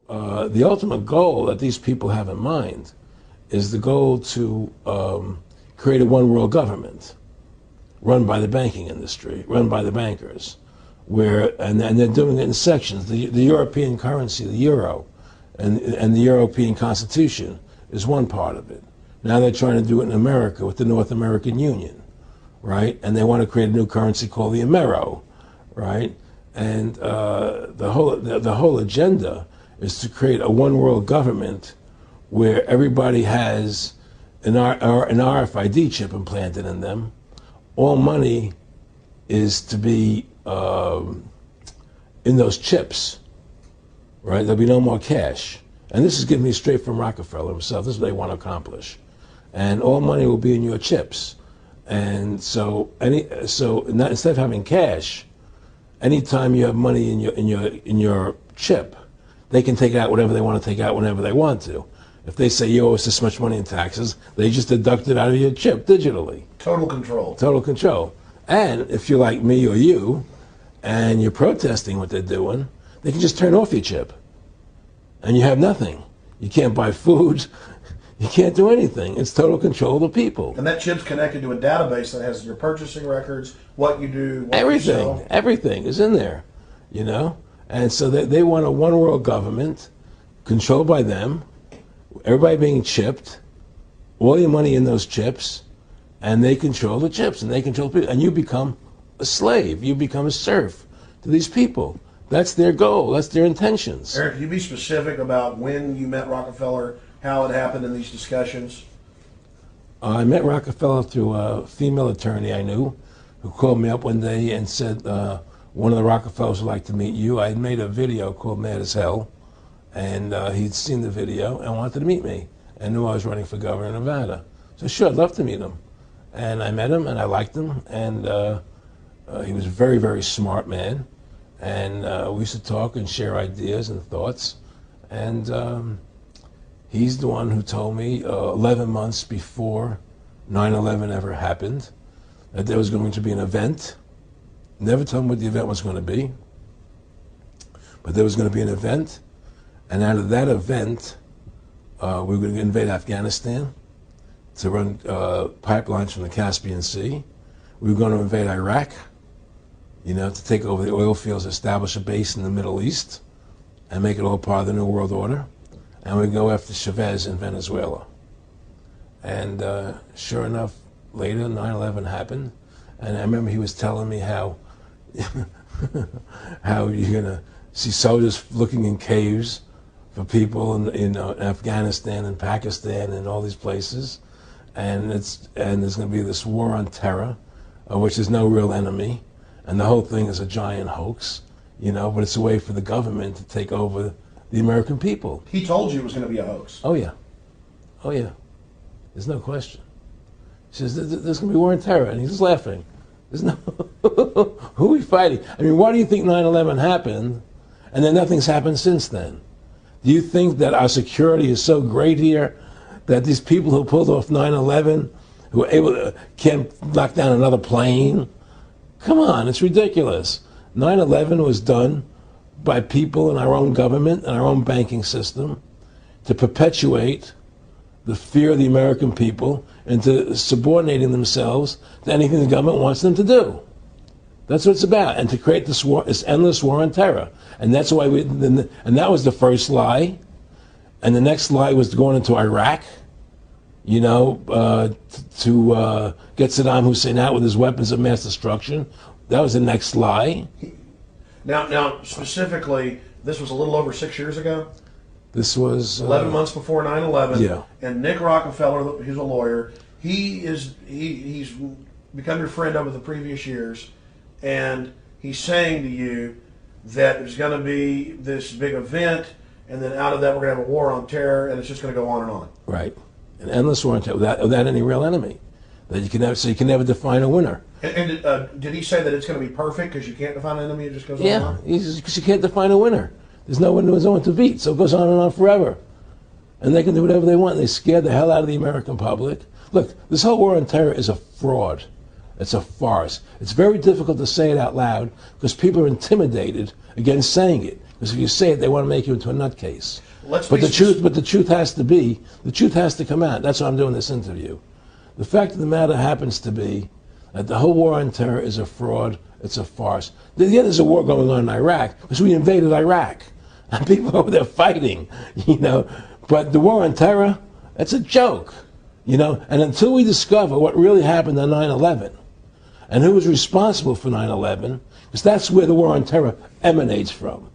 the ultimate goal that these people have in mind is the goal to create a one world government run by the banking industry, run by the bankers, and they're doing it in sections. The European currency, the euro, and the European Constitution is one part of it. Now they're trying to do it in America with the North American Union, right? And they want to create a new currency called the Amero, right? And the whole agenda is to create a one world government where everybody has an RFID chip implanted in them. All money is to be in those chips, right? There'll be no more cash. And this is given me straight from Rockefeller himself. This is what they want to accomplish. And all money will be in your chips. And so instead of having cash, anytime you have money in your chip, they can take out whatever they want to take out whenever they want to. If they say you owe us this much money in taxes, they just deduct it out of your chip digitally. Total control. Total control. And if you're like me or you, and you're protesting what they're doing, they can just turn off your chip. And you have nothing. You can't buy food. You can't do anything. It's total control of the people. And that chip's connected to a database that has your purchasing records, what you do, what everything, you sell. Everything is in there, you know? And so they want a one world government controlled by them, everybody being chipped, all your money in those chips, and they control the chips, and they control people. And you become a slave. You become a serf to these people. That's their goal. That's their intentions. Eric, can you be specific about when you met Rockefeller, how it happened in these discussions? I met Rockefeller through a female attorney I knew who called me up one day and said, one of the Rockefellers would like to meet you. I had made a video called Mad as Hell, and he'd seen the video and wanted to meet me and knew I was running for governor of Nevada. So sure, I'd love to meet him. And I met him, and I liked him, and he was a very, very smart man. And we used to talk and share ideas and thoughts. And he's the one who told me 11 months before 9/11 ever happened that there was going to be an event. Never told me what the event was going to be, but there was going to be an event. And out of that event, we were going to invade Afghanistan to run pipelines from the Caspian Sea. We were going to invade Iraq, you know, to take over the oil fields, establish a base in the Middle East, and make it all part of the New World Order. And we'd go after Chavez in Venezuela. And sure enough, later, 9/11 happened. And I remember he was telling me how how you're going to see soldiers looking in caves for people in Afghanistan and Pakistan and all these places. And there's going to be this war on terror, which is no real enemy. And the whole thing is a giant hoax, you know, but it's a way for the government to take over the American people. He told you it was going to be a hoax. Oh, yeah. Oh, yeah. There's no question. He says, there's going to be war on terror. And he's just laughing. There's no... Who are we fighting? I mean, why do you think 9/11 happened and then nothing's happened since then? Do you think that our security is so great here that these people who pulled off 9/11, who were able to, can't knock down another plane? Come on, it's ridiculous. 9/11 was done by people in our own government and our own banking system to perpetuate the fear of the American people into subordinating themselves to anything the government wants them to do. That's what it's about, and to create this war, this endless war on terror. And that's why and that was the first lie. And the next lie was going into Iraq, you know, to get Saddam Hussein out with his weapons of mass destruction. That was the next lie. Now, specifically, this was a little over 6 years ago? This was 11 months before 9/11. Yeah. And Nick Rockefeller, who's a lawyer, he's become your friend over the previous years, and he's saying to you that there's going to be this big event, and then out of that we're going to have a war on terror, and it's just going to go on and on. Right. An endless war on terror without any real enemy. That you can never, so you can never define a winner. And did he say that it's going to be perfect because you can't define an enemy? It just goes on and on? Yeah, because you can't define a winner. There's no one to beat, so it goes on and on forever. And they can do whatever they want. They scare the hell out of the American public. Look, this whole war on terror is a fraud. It's a farce. It's very difficult to say it out loud because people are intimidated against saying it Because if you say it, they want to make you into a nutcase. Let's But be the specific. truth, but the truth has to come out. That's why I'm doing this interview. The fact of the matter happens to be that the whole war on terror is a fraud. It's a farce. Yeah, there's a war going on in Iraq because we invaded Iraq, and people over there fighting, you know. But the war on terror, it's a joke, you know. And until we discover what really happened on 9/11 and who was responsible for 9/11, because that's where the war on terror emanates from.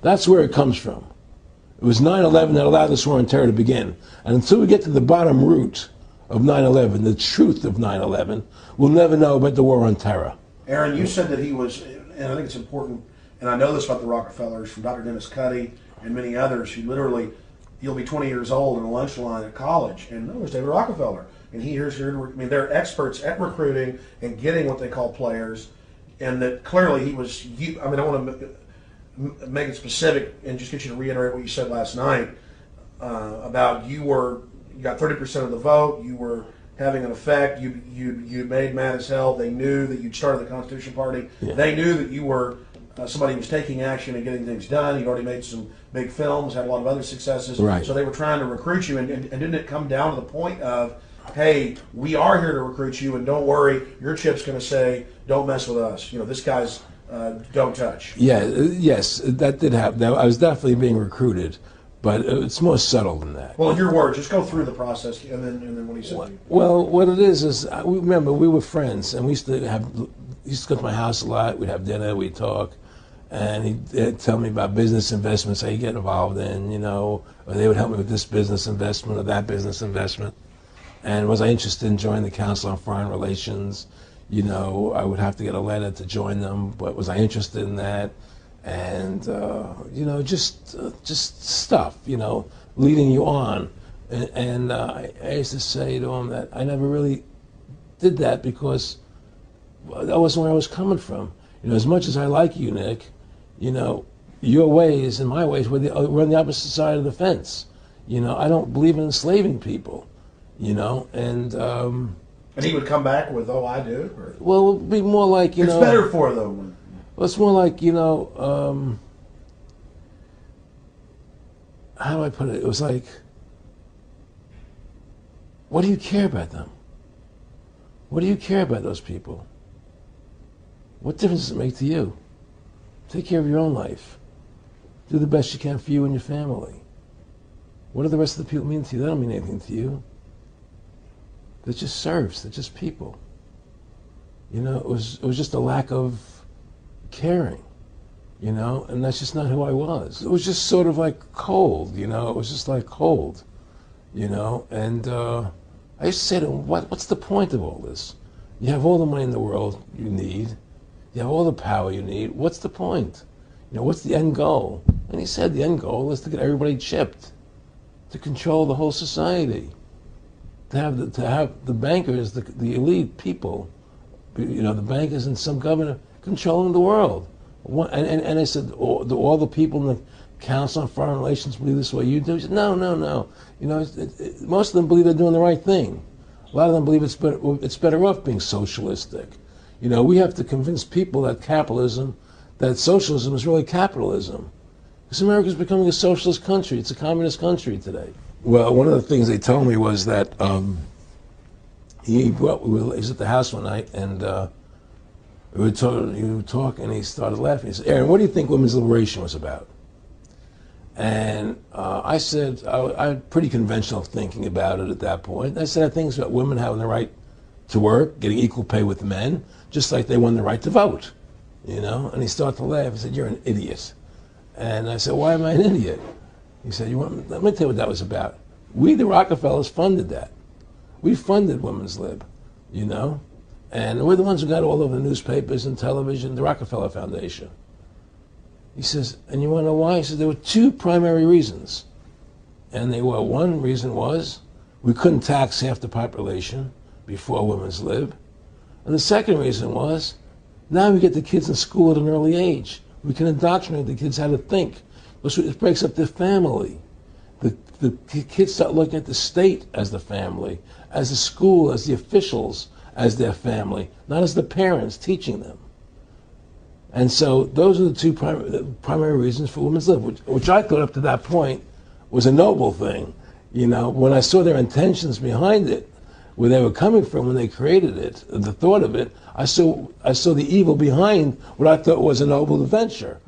That's where it comes from. It was 9/11 that allowed this war on terror to begin. And until we get to the bottom root of 9/11, the truth of 9/11, we'll never know about the war on terror. Aaron, you said that he was, and I think it's important, and I know this about the Rockefellers from Dr. Dennis Cuddy and many others who literally, you'll be 20 years old in a lunch line at college, and no, there's David Rockefeller. And here's your, I mean, they're experts at recruiting and getting what they call players, and that clearly he was, I mean, I want to make it specific and just get you to reiterate what you said last night about you got 30% of the vote, you were having an effect, you made mad as hell, they knew that you'd started the Constitution Party, they knew that you were somebody who was taking action and getting things done, you'd already made some big films, had a lot of other successes, right. So they were trying to recruit you, and didn't it come down to the point of, hey, we are here to recruit you, and don't worry, your chip's going to say, don't mess with us, you know, this guy's don't touch. Yeah, yes, that did happen. I was definitely being recruited, but it's more subtle than that. Well, in your words, just go through the process, and then what he said to you. Well, what it is remember, we were friends, and we used to go to my house a lot. We'd have dinner, we'd talk, and he'd tell me about business investments I get involved in, you know, or they would help me with this business investment or that business investment. And was I interested in joining the Council on Foreign Relations? You know, I would have to get a letter to join them, but was I interested in that? And, you know, just stuff, you know, leading you on. And I used to say to him that I never really did that because that wasn't where I was coming from. You know, as much as I like you, Nick, you know, your ways and my ways, we're on the opposite side of the fence. You know, I don't believe in enslaving people, you know, and he would come back with, oh, I do? Or? Well, it would be more like, you know. It's better for them. Well, it's more like, you know, how do I put it? It was like, what do you care about them? What do you care about those people? What difference does it make to you? Take care of your own life. Do the best you can for you and your family. What do the rest of the people mean to you? They don't mean anything to you. They're just serfs. They're just people. You know, it was just a lack of caring, you know, and that's just not who I was. It was just sort of like cold, you know. It was just like cold, you know. And I used to say to him, what's the point of all this? You have all the money in the world you need. You have all the power you need. What's the point? You know, what's the end goal? And he said the end goal is to get everybody chipped, to control the whole society. To have the bankers, the elite people, you know, the bankers and some governor controlling the world. And I said, all the people in the Council on Foreign Relations believe this way you do? He said, no. You know, most of them believe they're doing the right thing. A lot of them believe it's better off being socialistic. You know, we have to convince people that socialism is really capitalism. Because America's becoming a socialist country. It's a communist country today. Well, one of the things they told me was that he was at the house one night, and we were talking, and he started laughing. He said, Aaron, what do you think women's liberation was about? And I said, I had pretty conventional thinking about it at that point. I said, I think it's about women having the right to work, getting equal pay with men, just like they won the right to vote, you know? And he started to laugh. He said, you're an idiot. And I said, why am I an idiot? He said, let me tell you what that was about. We, the Rockefellers, funded that. We funded Women's Lib, you know? And we're the ones who got all over the newspapers and television, the Rockefeller Foundation. He says, and you want to know why? He said, there were two primary reasons. And they were, one reason was we couldn't tax half the population before Women's Lib. And the second reason was, now we get the kids in school at an early age. We can indoctrinate the kids how to think. It breaks up their family. The kids start looking at the state as the family, as the school, as the officials, as their family, not as the parents teaching them. And so those are the two primary reasons for women's lib, which I thought up to that point was a noble thing. You know, when I saw their intentions behind it, where they were coming from when they created it, the thought of it, I saw the evil behind what I thought was a noble adventure.